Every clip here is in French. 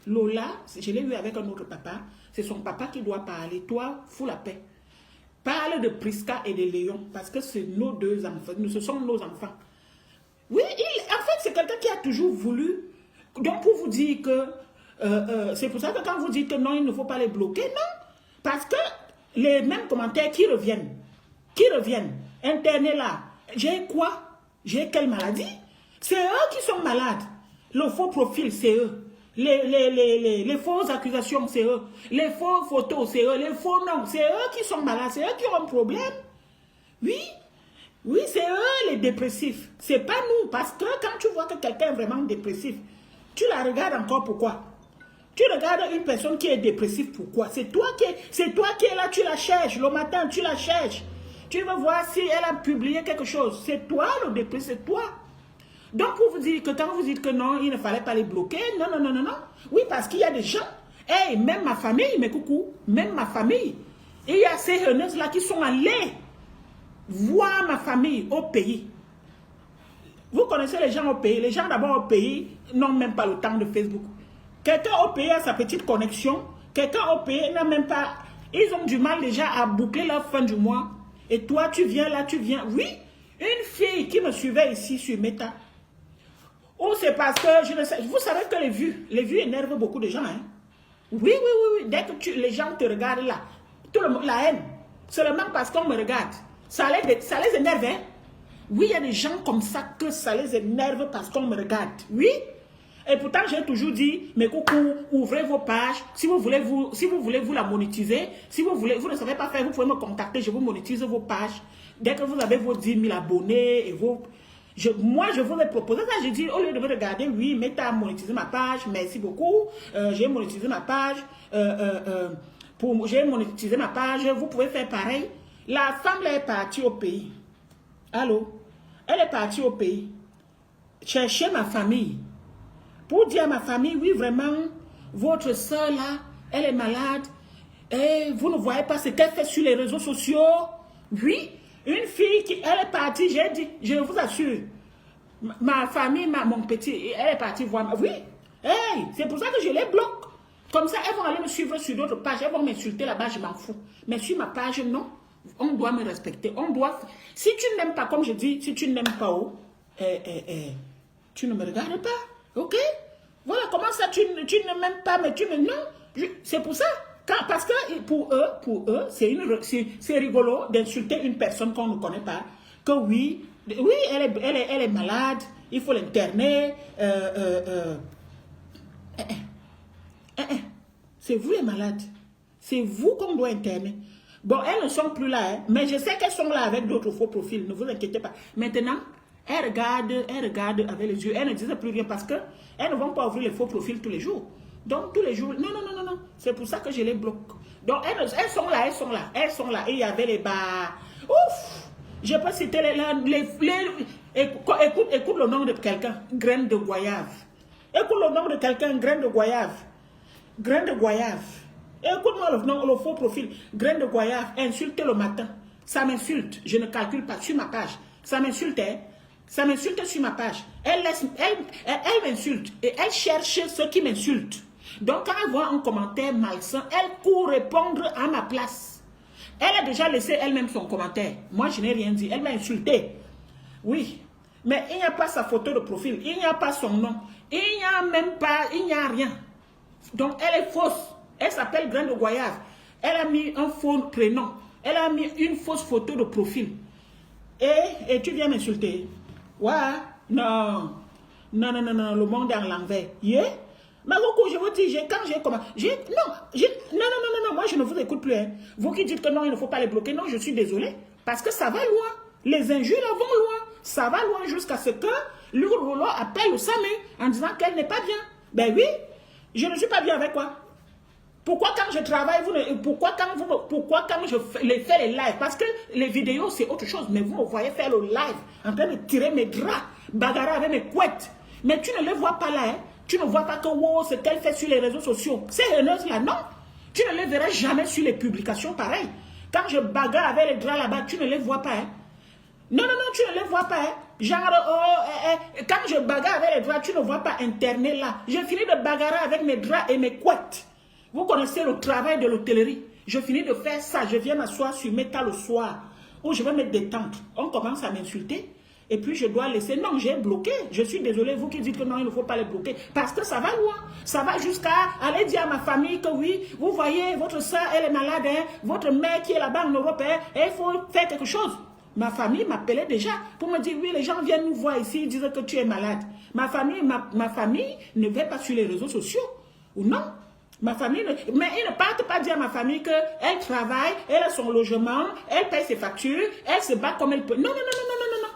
Lola, je l'ai vu avec un autre papa. C'est son papa qui doit parler. Toi, fous la paix. Parle de Prisca et de Léon. Parce que c'est nos deux enfants. Ce sont nos enfants. Oui, en fait, c'est quelqu'un qui a toujours voulu. Donc, pour vous dire que... c'est pour ça que quand vous dites que non, il ne faut pas les bloquer, non. Parce que les mêmes commentaires qui reviennent. Internet là. J'ai quoi? J'ai quelle maladie? C'est eux qui sont malades. Le faux profil, c'est eux. Les fausses accusations, c'est eux. Les fausses photos, c'est eux. Les faux noms, c'est eux qui sont malades. C'est eux qui ont un problème. Oui. Oui, c'est eux les dépressifs. C'est pas nous. Parce que quand tu vois que quelqu'un est vraiment dépressif, tu la regardes encore pourquoi? Tu regardes une personne qui est dépressive, pourquoi? C'est toi qui es là, tu la cherches. Le matin, tu la cherches. Tu veux voir si elle a publié quelque chose. C'est toi le dépressif, c'est toi. Donc, pour vous dire que quand vous dites que non, il ne fallait pas les bloquer, non. Oui, parce qu'il y a des gens, hey, même ma famille, mais coucou, même ma famille, il y a ces haineuses-là qui sont allées voir ma famille au pays. Vous connaissez les gens au pays. Les gens d'abord au pays n'ont même pas le temps de Facebook. Quelqu'un au pays a sa petite connexion. Quelqu'un au pays n'a même pas... Ils ont du mal déjà à boucler leur fin du mois. Et toi, tu viens là, tu viens... Oui, une fille qui me suivait ici sur Meta. Ou c'est parce que, je ne sais... Vous savez que les vues énervent beaucoup de gens. Hein? Oui. Dès que les gens te regardent là, tout le monde, la haine. Seulement parce qu'on me regarde. Ça les énerve, hein? Oui, il y a des gens comme ça que ça les énerve parce qu'on me regarde. Oui. Et pourtant, j'ai toujours dit, mais coucou, ouvrez vos pages. Si vous voulez vous la monétiser, si vous ne savez pas faire, vous pouvez me contacter, je vous monétise vos pages. Dès que vous avez vos 10 000 abonnés, et moi, je vous ai proposé ça. J'ai dit, au lieu de me regarder, oui, mettez à monétiser ma page, merci beaucoup. J'ai monétisé ma page. J'ai monétisé ma page, vous pouvez faire pareil. La femme là est partie au pays. Allô? Elle est partie au pays. Chercher ma famille. Pour dire à ma famille, oui, vraiment, votre soeur là, elle est malade. Et vous ne voyez pas ce qu'elle fait sur les réseaux sociaux. Oui, une fille qui, elle est partie, j'ai dit, je vous assure, ma famille, mon petit, elle est partie voir. Oui, hey, c'est pour ça que je les bloque. Comme ça, elles vont aller me suivre sur d'autres pages. Elles vont m'insulter là-bas, je m'en fous. Mais sur ma page, non. On doit me respecter. On doit... Si tu n'aimes pas, comme je dis, si tu n'aimes pas, tu ne me regardes pas. Ok? Voilà, comment ça, tu ne m'aimes pas, mais tu me... Non. C'est pour ça. Parce que pour eux, c'est rigolo d'insulter une personne qu'on ne connaît pas. Que oui, elle est malade, il faut l'interner. C'est vous les malades. C'est vous qu'on doit interner. Bon, elles ne sont plus là, hein, mais je sais qu'elles sont là avec d'autres faux profils. Ne vous inquiétez pas. Maintenant, elles regardent avec les yeux. Elles ne disent plus rien parce qu'elles ne vont pas ouvrir les faux profils tous les jours. Donc, tous les jours, non. C'est pour ça que je les bloque. Donc, elles sont là. Et il y avait les bas. Ouf! Je peux citer écoute le nom de quelqu'un. Graine de goyave. Écoute le nom de quelqu'un. Graine de goyave. Graine de goyave. Écoute-moi le faux profil. Graine de goyave. Insulte le matin. Ça m'insulte. Je ne calcule pas sur ma page. Ça m'insulte, hein? Ça m'insulte sur ma page. Elle m'insulte. Et elle cherche ceux qui m'insultent. Donc, quand elle voit un commentaire malsain, elle court répondre à ma place. Elle a déjà laissé elle-même son commentaire. Moi, je n'ai rien dit. Elle m'a insulté. Oui. Mais il n'y a pas sa photo de profil. Il n'y a pas son nom. Il n'y a même pas... Il n'y a rien. Donc, elle est fausse. Elle s'appelle Graine de Goyave. Elle a mis un faux prénom. Elle a mis une fausse photo de profil. Et tu viens m'insulter. Ouais. Non. Le monde est en l'envers. Yeah? Mais beaucoup, je vous dis, quand j'ai commencé... Non, moi je ne vous écoute plus. Hein. Vous qui dites que non, il ne faut pas les bloquer. Non, je suis désolé. Parce que ça va loin. Les injures vont loin. Ça va loin jusqu'à ce que l'Urolo appelle le SAMU en disant qu'elle n'est pas bien. Ben oui, je ne suis pas bien avec quoi? Pourquoi quand je travaille, pourquoi quand je fais les lives? Parce que les vidéos, c'est autre chose. Mais vous me voyez faire le live, en train de tirer mes draps, bagarrer avec mes couettes. Mais tu ne les vois pas là, hein? Tu ne vois pas que wow, ce qu'elle fait sur les réseaux sociaux. Ces haineuses-là, non. Tu ne les verras jamais sur les publications pareilles. Quand je bagarre avec les draps là-bas, tu ne les vois pas, hein? Non, tu ne les vois pas, hein? Genre, quand je bagarre avec les draps, tu ne vois pas interner là. Je finis de bagarrer avec mes draps et mes couettes. Vous connaissez le travail de l'hôtellerie. Je finis de faire ça. Je viens m'asseoir sur mes tas le soir. Où je vais me détendre. On commence à m'insulter. Et puis je dois laisser. Non, j'ai bloqué. Je suis désolé, vous qui dites que non, il ne faut pas les bloquer. Parce que ça va loin. Ça va jusqu'à aller dire à ma famille que oui, vous voyez, votre soeur, elle est malade. Hein, votre mère qui est là-bas en Europe, hein, et il faut faire quelque chose. Ma famille m'appelait déjà pour me dire, oui, les gens viennent nous voir ici, ils disent que tu es malade. Ma famille ne va pas sur les réseaux sociaux. Ou non. Ma famille, mais ils ne partent pas dire à ma famille qu'elle travaille, elle a son logement, elle paye ses factures, elle se bat comme elle peut. Non, non, non, non, non, non, non.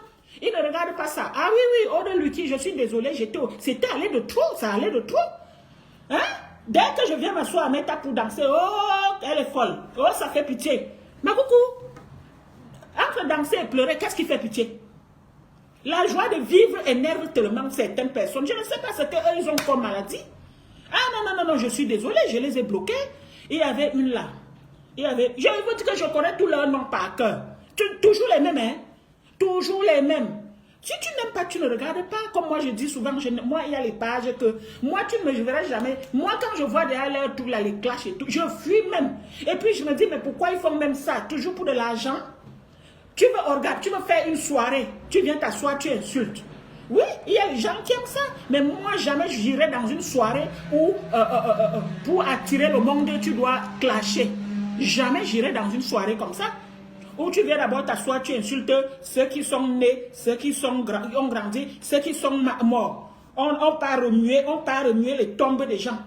Ils ne regardent pas ça. Ah oui, oui, oh de Lucky, je suis désolée, c'était allé de trop, ça allait de trop. Hein? Dès que je viens m'asseoir à Meta pour danser, oh, elle est folle. Oh, ça fait pitié. Mais coucou, entre danser et pleurer, qu'est-ce qui fait pitié? La joie de vivre énerve tellement certaines personnes. Je ne sais pas ce qu'eux, ils ont comme maladie. Ah non, non, non, non, je suis désolée, je les ai bloqués. Il y avait une là. Je vous dis que je connais tous leurs noms par cœur. Toujours les mêmes, hein? Toujours les mêmes. Si tu n'aimes pas, tu ne regardes pas. Comme moi, je dis souvent, moi, il y a les pages que... Moi, tu ne me verras jamais. Moi, quand je vois derrière leur tout là, les clashs et tout, je fuis même. Et puis, je me dis, mais pourquoi ils font même ça? Toujours pour de l'argent? Tu veux faire une soirée. Tu viens t'asseoir, tu insultes. Oui, il y a des gens qui aiment ça. Mais moi, jamais je j'irai dans une soirée où, pour attirer le monde, tu dois clasher. Jamais j'irai dans une soirée comme ça. Où tu viens d'abord t'asseoir, tu insultes ceux qui sont nés, ceux qui ont grandi, ceux qui sont morts. On part remuer les tombes des gens.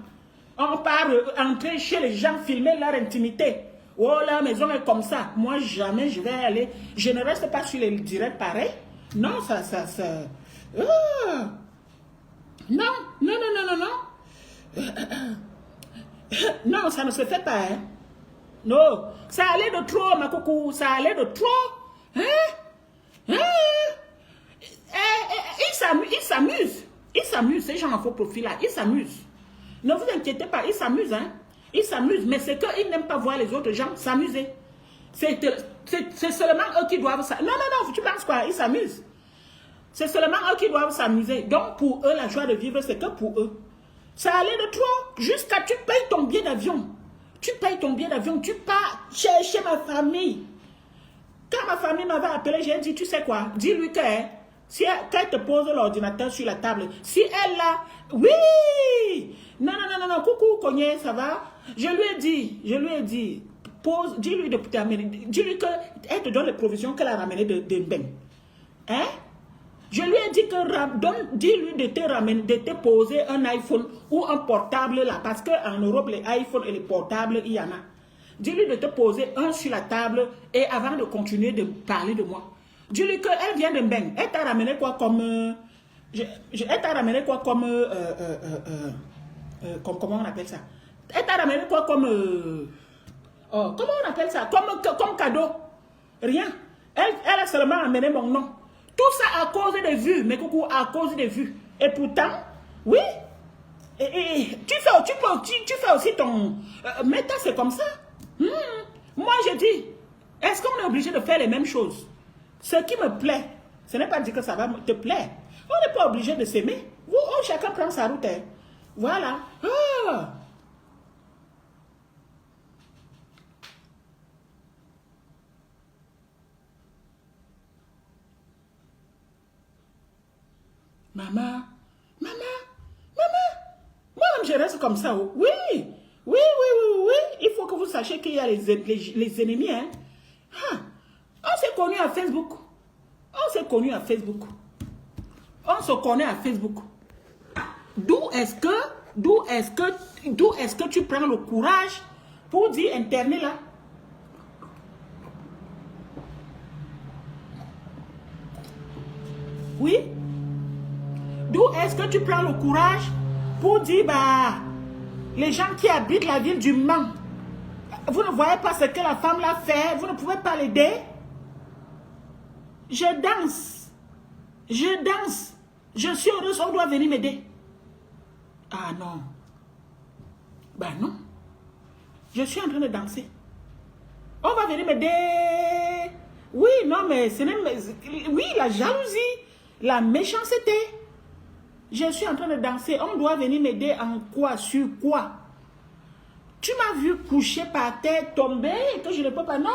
On part entrer chez les gens, filmer leur intimité. Oh, la maison est comme ça. Moi, jamais je vais aller. Je ne reste pas sur les directs pareil. Non, ça. Non, non, non, non, non, non. Non, ça ne se fait pas, hein. Non, ça allait de trop, ma coucou, ça allait de trop. Hein? Hein? Ils s'amusent, ces gens en faux profil là, ils s'amusent. Ne vous inquiétez pas, ils s'amusent, hein. Ils s'amusent, mais c'est qu'ils n'aiment pas voir les autres gens s'amuser. C'est seulement eux qui doivent s'amuser. Non, non, non, tu penses quoi? Ils s'amusent. C'est seulement eux qui doivent s'amuser. Donc pour eux, la joie de vivre, c'est que pour eux. Ça allait de trop, jusqu'à tu payes ton billet d'avion. Tu payes ton billet d'avion, tu pars chercher ma famille. Quand ma famille m'avait appelé, j'ai dit, tu sais quoi, dis-lui que si elle te pose l'ordinateur sur la table, si elle l'a, oui, non, non, non, non, non, coucou, Cogné, ça va? Je lui ai dit, pose, dis-lui de t'amener, dis-lui qu'elle te donne les provisions qu'elle a ramenées de Mbeng. Hein? Je lui ai dit que dis-lui de te poser un iPhone ou un portable là, parce qu'en Europe, les iPhones et les portables, il y en a. Dis-lui de te poser un sur la table et avant de continuer de parler de moi. Dis-lui qu'elle vient de Mbeng. Elle t'a ramené quoi comme... elle t'a ramené quoi comme... comment on appelle ça? Elle t'a ramené quoi comme... comment on appelle ça? Comme cadeau. Rien. Elle a seulement amené mon nom. Tout ça à cause des vues, mes coucou, à cause des vues. Et pourtant, oui, tu fais aussi ton... Meta, c'est comme ça. Moi, je dis, est-ce qu'on est obligé de faire les mêmes choses? Ce qui me plaît, ce n'est pas dire que ça va te plaire. On n'est pas obligé de s'aimer. Chacun prend sa route. Hein. Voilà. Ah. Maman, moi-même je reste comme ça. Oui, oui, oui, oui, oui. Il faut que vous sachiez qu'il y a les ennemis. Hein. Ah. On s'est connus à Facebook. On se connaît à Facebook. D'où est-ce que tu prends le courage pour dire internet là? Oui. D'où est-ce que tu prends le courage pour dire, bah, les gens qui habitent la ville du Mans, vous ne voyez pas ce que la femme l'a fait, vous ne pouvez pas l'aider? Je danse. Je suis heureuse, on doit venir m'aider. Ah non. Bah non. Je suis en train de danser. On va venir m'aider. Oui, non, mais ce n'est... Oui, la jalousie. La méchanceté. Je suis en train de danser. On doit venir m'aider en quoi? Sur quoi? Tu m'as vu coucher par terre, tomber, et que je ne peux pas, non?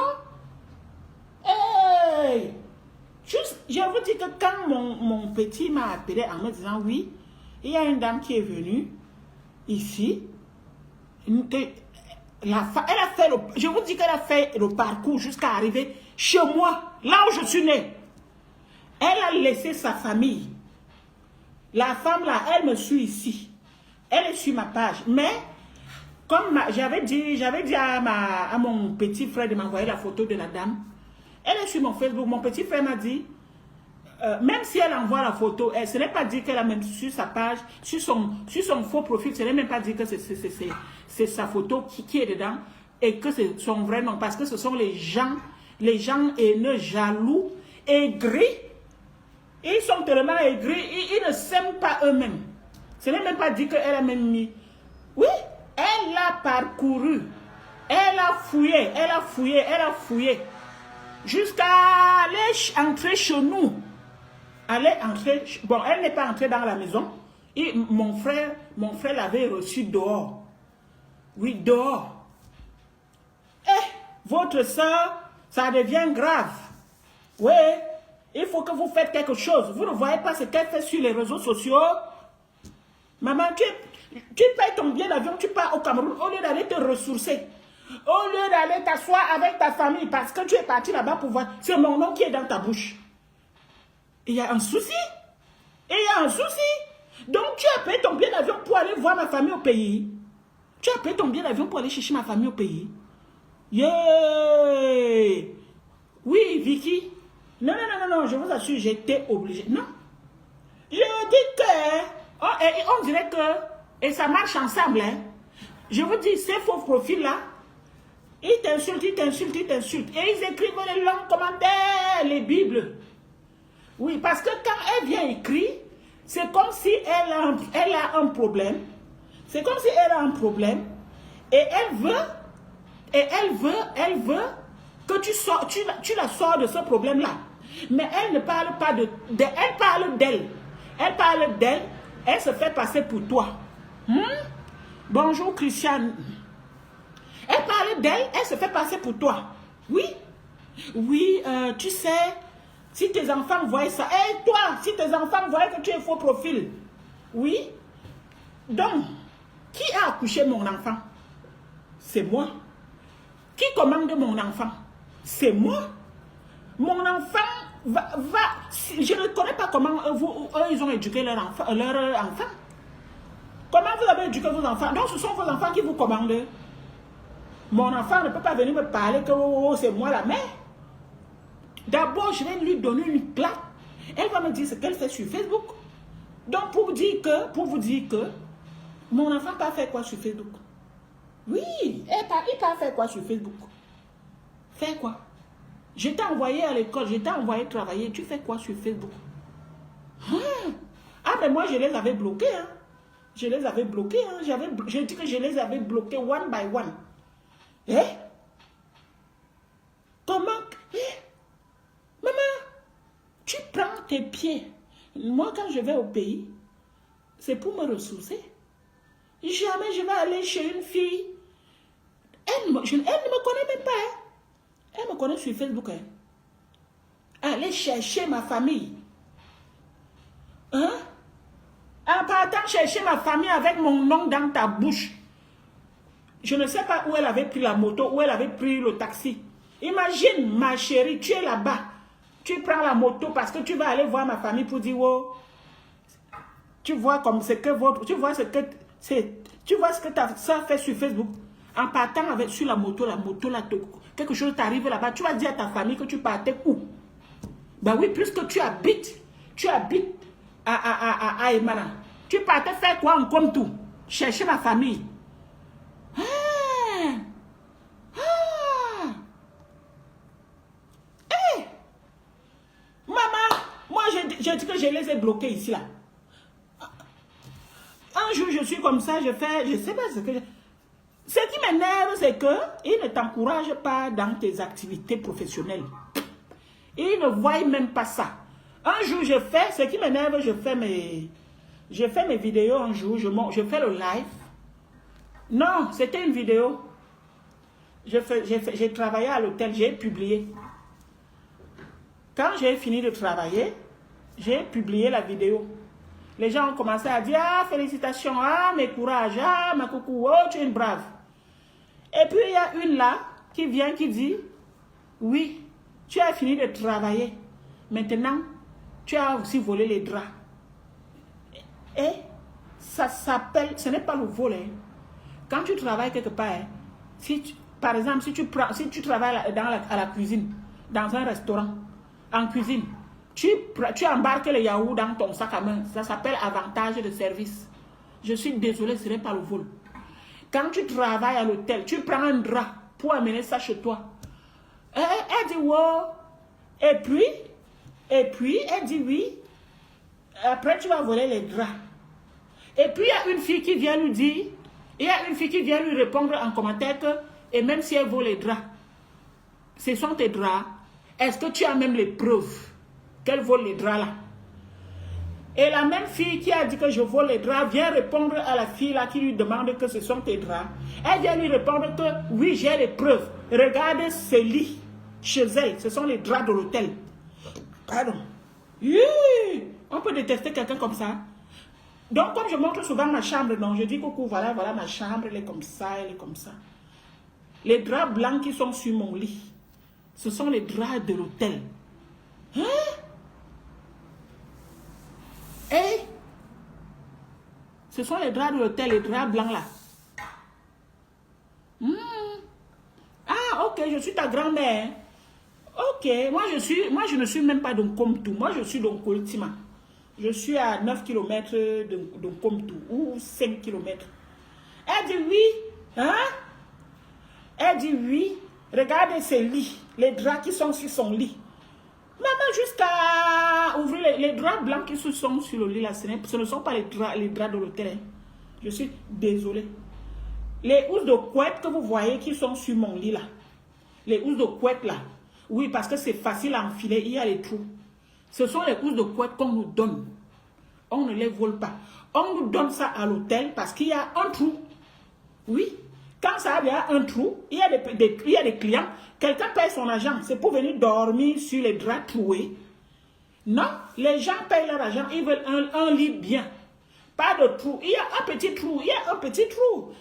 Hey! Juste, je vous dis que quand mon petit m'a appelé en me disant, oui, il y a une dame qui est venue ici. Elle a fait je vous dis qu'elle a fait le parcours jusqu'à arriver chez moi, là où je suis né. Elle a laissé sa famille. La femme là, elle me suit ici. Elle est sur ma page. Mais, comme j'avais dit à mon petit frère de m'envoyer la photo de la dame. Elle est sur mon Facebook. Mon petit frère m'a dit, même si elle envoie la photo, ce n'est pas dit qu'elle a même sur sa page, sur son faux profil, ce n'est même pas dit que c'est sa photo qui est dedans et que c'est son vrai nom. Parce que ce sont les gens haineux, jaloux, aigris. Ils sont tellement aigris, ils ne s'aiment pas eux-mêmes. Ce n'est même pas dit qu'elle a même mis. Oui, elle a parcouru. Elle a fouillé, elle a fouillé, elle a fouillé. Jusqu'à aller entrer chez nous. Bon, elle n'est pas entrée dans la maison. Et mon frère l'avait reçue dehors. Oui, dehors. Votre soeur, ça devient grave. Oui, il faut que vous faites quelque chose. Vous ne voyez pas ce qu'elle fait sur les réseaux sociaux. Maman, tu payes ton billet d'avion, tu pars au Cameroun au lieu d'aller te ressourcer. Au lieu d'aller t'asseoir avec ta famille parce que tu es parti là-bas pour voir. C'est mon nom qui est dans ta bouche. Il y a un souci. Il y a un souci. Donc tu as payé ton billet d'avion pour aller voir ma famille au pays. Tu as payé ton billet d'avion pour aller chercher ma famille au pays. Yeah. Oui, Vicky. Non, je vous assure, j'étais obligée. Non. Je dis que, on dirait que, et ça marche ensemble, hein. Je vous dis, ces faux profils-là, ils t'insultent. Et ils écrivent les longs commentaires, les Bibles. Oui, parce que quand elle vient écrire, c'est comme si elle a un problème. C'est comme si elle a un problème. Et elle veut que tu la sors de ce problème-là. Mais elle ne parle pas elle parle d'elle. Elle parle d'elle, elle se fait passer pour toi. Bonjour Christiane. Elle parle d'elle, elle se fait passer pour toi. Oui. Oui, tu sais, si tes enfants voient ça, toi, si tes enfants voient que tu es faux profil. Oui. Donc, qui a accouché mon enfant? C'est moi. Qui commande mon enfant? C'est moi. Mon enfant va je ne connais pas comment eux, ils ont éduqué leur enfant. Comment vous avez éduqué vos enfants? Donc, ce sont vos enfants qui vous commandent. Mon enfant ne peut pas venir me parler que c'est moi la mère. D'abord, je vais lui donner une claque. Elle va me dire ce qu'elle fait sur Facebook. Donc, pour vous dire que mon enfant n'a pas fait quoi sur Facebook? Oui, il n'a fait quoi sur Facebook? Faire quoi? Je t'ai envoyé à l'école, je t'ai envoyé travailler. Tu fais quoi sur Facebook? Ah, mais moi, je les avais bloqués. Hein. Je les avais bloqués. Hein. J'ai dit que je les avais bloqués one by one. Comment? Maman, tu prends tes pieds. Moi, quand je vais au pays, c'est pour me ressourcer. Jamais je vais aller chez une fille. Elle ne me connaît même pas. Hein. Elle me connaît sur Facebook. Hein. Aller chercher ma famille. Hein? En partant chercher ma famille avec mon nom dans ta bouche. Je ne sais pas où elle avait pris la moto, où elle avait pris le taxi. Imagine, ma chérie, tu es là-bas. Tu prends la moto parce que tu vas aller voir ma famille pour dire, oh, tu vois comme ce que tu vois ce que ta soeur fait sur Facebook. En partant sur la moto là, quelque chose t'arrive là-bas, tu vas dire à ta famille que tu partais où? Ben oui, puisque tu habites à Emana. Tu partais faire quoi en comme tout? Chercher ma famille. Maman, moi je dis que je les ai bloqués ici là. Un jour je suis comme ça, je sais pas ce que je... Ce qui m'énerve, c'est qu'ils ne t'encouragent pas dans tes activités professionnelles. Ils ne voient même pas ça. Un jour, je fais, ce qui m'énerve, je fais mes vidéos un jour, je fais le live. Non, c'était une vidéo. J'ai travaillé à l'hôtel, j'ai publié. Quand j'ai fini de travailler, j'ai publié la vidéo. Les gens ont commencé à dire, ah, félicitations, ah, mes courages, ah, ma coucou, oh, tu es une brave. Et puis, il y a une là qui vient, qui dit, oui, tu as fini de travailler. Maintenant, tu as aussi volé les draps. Et ça s'appelle, ce n'est pas le vol. Hein. Quand tu travailles quelque part, hein, par exemple, si tu travailles à la cuisine, dans un restaurant, en cuisine, tu embarques les yaourts dans ton sac à main. Ça s'appelle avantage de service. Je suis désolée, ce n'est pas le vol. Quand tu travailles à l'hôtel, tu prends un drap pour amener ça chez toi. Elle dit, wow. Et puis, elle dit oui. Après, tu vas voler les draps. Et puis, il y a une fille qui vient lui dire, il y a une fille qui vient lui répondre en commentaire que, et même si elle vole les draps, ce sont tes draps. Est-ce que tu as même les preuves qu'elle vole les draps là? Et la même fille qui a dit que je vole les draps vient répondre à la fille là qui lui demande que ce sont tes draps. Elle vient lui répondre que oui, j'ai les preuves. Regardez ce lit chez elle. Ce sont les draps de l'hôtel. Pardon. On peut détester quelqu'un comme ça. Donc, comme je montre souvent ma chambre, non, je dis coucou, voilà ma chambre, elle est comme ça, elle est comme ça. Les draps blancs qui sont sur mon lit, ce sont les draps de l'hôtel. Hein? Et ce sont les draps de l'hôtel, les draps blancs là. Ah, ok, je suis ta grand-mère. Ok, moi je ne suis même pas dans Komtou, moi je suis dans Koltima. Je suis à 9 km de Komtou, ou 5 km. Elle dit oui, hein? Elle dit oui, regardez ces lits, les draps qui sont sur son lit. Maman, jusqu'à ouvrir les draps blancs qui sont sur le lit là, ce ne sont pas les draps de l'hôtel. Hein. Je suis désolée. Les housses de couette que vous voyez qui sont sur mon lit là, les housses de couette là, oui, parce que c'est facile à enfiler, il y a les trous. Ce sont les housses de couette qu'on nous donne. On ne les vole pas. On nous donne ça à l'hôtel parce qu'il y a un trou. Oui. Quand ça a un trou, il y a des clients. Quelqu'un paye son argent. C'est pour venir dormir sur les draps troués. Non. Les gens payent leur argent. Ils veulent un lit bien. Pas de trou. Il y a un petit trou. Il y a un petit trou.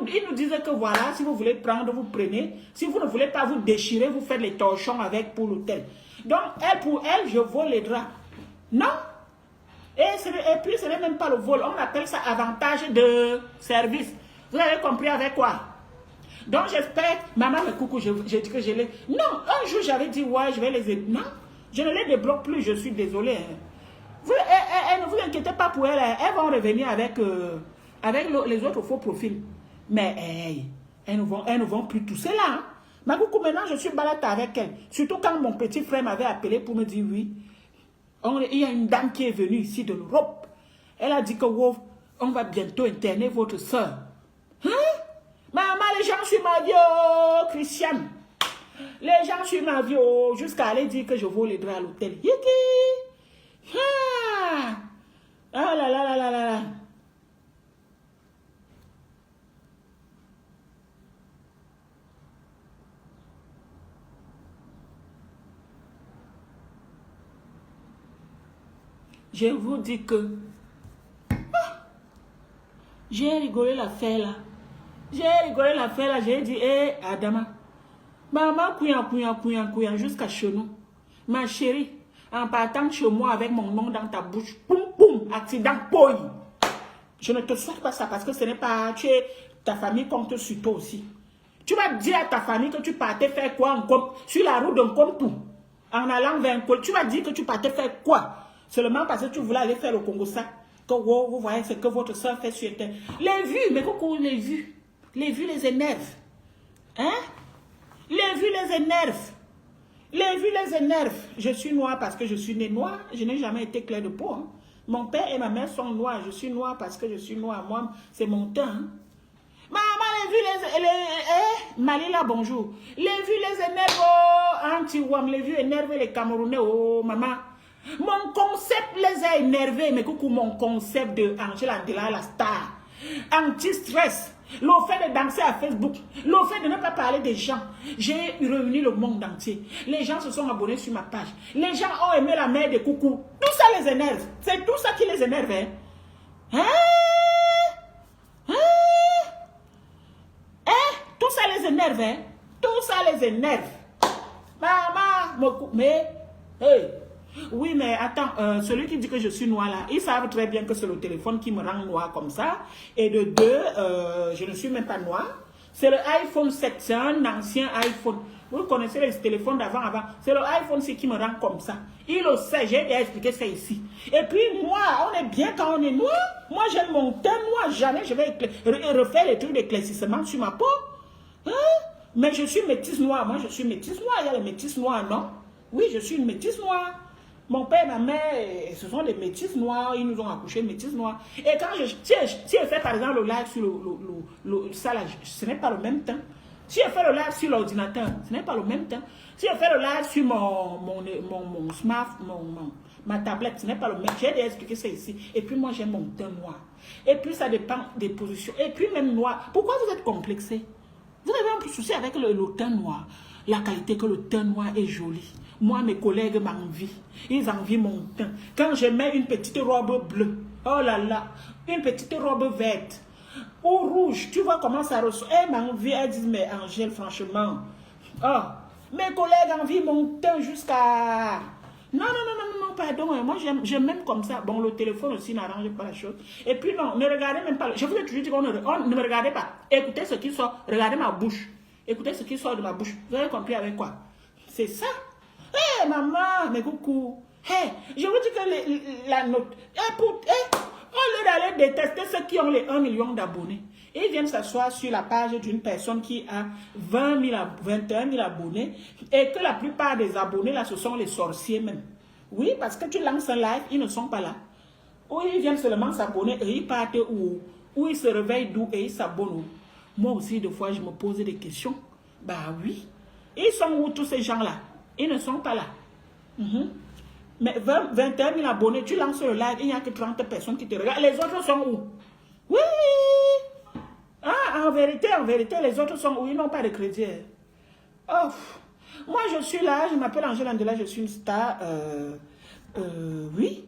Ils nous disent que voilà, si vous voulez prendre, vous prenez. Si vous ne voulez pas vous déchirer, vous faites les torchons avec pour l'hôtel. Donc, pour elle, je vole les draps. Non. Et puis, ce n'est même pas le vol. On appelle ça avantage de service. Vous avez compris avec quoi? Donc, j'espère. Maman, mais coucou, j'ai dit que je les... Non, un jour, j'avais dit, ouais, je vais les aider. Non, je ne les débloque plus, je suis désolée. Ne vous inquiétez pas pour elles. Elles vont revenir avec les autres faux profils. Mais elles ne vont plus tousser là. Hein. Ma coucou, maintenant, je suis balade avec elle. Surtout quand mon petit frère m'avait appelé pour me dire oui. Il y a une dame qui est venue ici de l'Europe. Elle a dit que wow, on va bientôt interner votre soeur. Hein? Maman, les gens sur ma vie, oh, Christiane. Les gens sur ma vie, oh, jusqu'à aller dire que je vole les draps à l'hôtel. Yiki! Ah! Ah là là là là là là. Je vous dis que j'ai rigolé l'affaire là. J'ai dit, hé, Adama, maman, couillant, jusqu'à chez nous. Ma chérie, en partant chez moi avec mon nom dans ta bouche, poum, poum, accident, poï. Je ne te souhaite pas ça parce que ce n'est pas, ta famille compte sur toi aussi. Tu vas dire à ta famille que tu partais faire quoi sur la route d'un Komtou, en allant vers un col. Tu vas dire que tu partais faire quoi? Seulement parce que tu voulais aller faire le Congo ça. Que wow, vous voyez ce que votre soeur fait sur terre. Les vues, mais coucou, les vues les énervent. Hein? Les vues les énervent. Les vues les énervent. Je suis noire parce que je suis née noire. Je n'ai jamais été claire de peau. Hein. Mon père et ma mère sont noirs. Je suis noire parce que je suis noire. Moi, c'est mon teint. Hein. Maman, les vues Malila, bonjour. Les vues les énervent. Oh, anti-wam, les vues énervent les Camerounais. Oh, maman. Mon concept les a énervés. Mais coucou, mon concept de Angela Andela, la star. Anti-stress. Le fait de danser à Facebook. Le fait de ne pas parler des gens. J'ai réuni le monde entier. Les gens se sont abonnés sur ma page. Les gens ont aimé la mère de coucou. Tout ça les énerve. C'est tout ça qui les énerve. Hein? Tout ça les énerve. Hein? Tout ça les énerve. Maman, mais... Hey. Oui, mais attends, celui qui dit que je suis noir là, ils savent très bien que c'est le téléphone qui me rend noir comme ça. Et de deux, je ne suis même pas noir. C'est le iPhone 7, c'est un ancien iPhone. Vous connaissez les téléphones d'avant, C'est le iPhone 6 qui me rend comme ça. Il le sait, j'ai déjà expliqué ça ici. Et puis moi, on est bien quand on est noir. Moi, j'aime mon teint noir. Jamais je vais refaire les trucs d'éclaircissement sur ma peau. Hein? Mais je suis métisse noire. Moi, je suis métisse noire. Il y a les métisses noires, non? Oui, je suis une métisse noire. Mon père et ma mère, ce sont des métisses noirs, ils nous ont accouché métisses noires. Et quand si je fais par exemple le live sur ça là, ce n'est pas le même temps. Si je fais le live sur l'ordinateur, ce n'est pas le même temps. Si je fais le live sur mon smartphone, ma tablette, ce n'est pas le même. J'ai déjà expliqué ça ici. Et puis moi, j'ai mon teint noir. Et puis ça dépend des positions. Et puis même noir. Pourquoi vous êtes complexé? Vous avez un peu souci avec le teint noir. La qualité que le teint noir est joli. Moi, mes collègues m'envient. Ils envient mon teint. Quand je mets une petite robe bleue, oh là là, une petite robe verte ou rouge, tu vois comment ça ressemble. Elles m'envient, elles disent, mais Angèle, franchement, oh, mes collègues envient mon teint jusqu'à... Non, pardon, moi j'aime même comme ça. Bon, le téléphone aussi n'arrange pas la chose. Et puis non, ne regardez même pas. Je vous ai toujours dit qu'on ne me regardez pas. Écoutez ce qui sort, regardez ma bouche. Écoutez ce qui sort de ma bouche. Vous avez compris avec quoi? C'est ça. Hé, maman, mais coucou. Hé, je vous dis que la note... au lieu d'aller détester ceux qui ont les 1 million d'abonnés, ils viennent s'asseoir sur la page d'une personne qui a 21 000 abonnés et que la plupart des abonnés là, ce sont les sorciers même. Oui, parce que tu lances un live, ils ne sont pas là. Ou ils viennent seulement s'abonner et ils partent où ils se réveillent d'où et ils s'abonnent. Moi aussi, des fois, je me pose des questions. Bah oui. Ils sont où tous ces gens-là? Ils ne sont pas là. Mais 21 000 abonnés, tu lances le live, il n'y a que 30 personnes qui te regardent. Les autres sont où? Oui. Ah, en vérité, les autres sont où? Ils n'ont pas de crédit. Oh. Moi, je suis là, je m'appelle Angela Andela, je suis une star. Oui.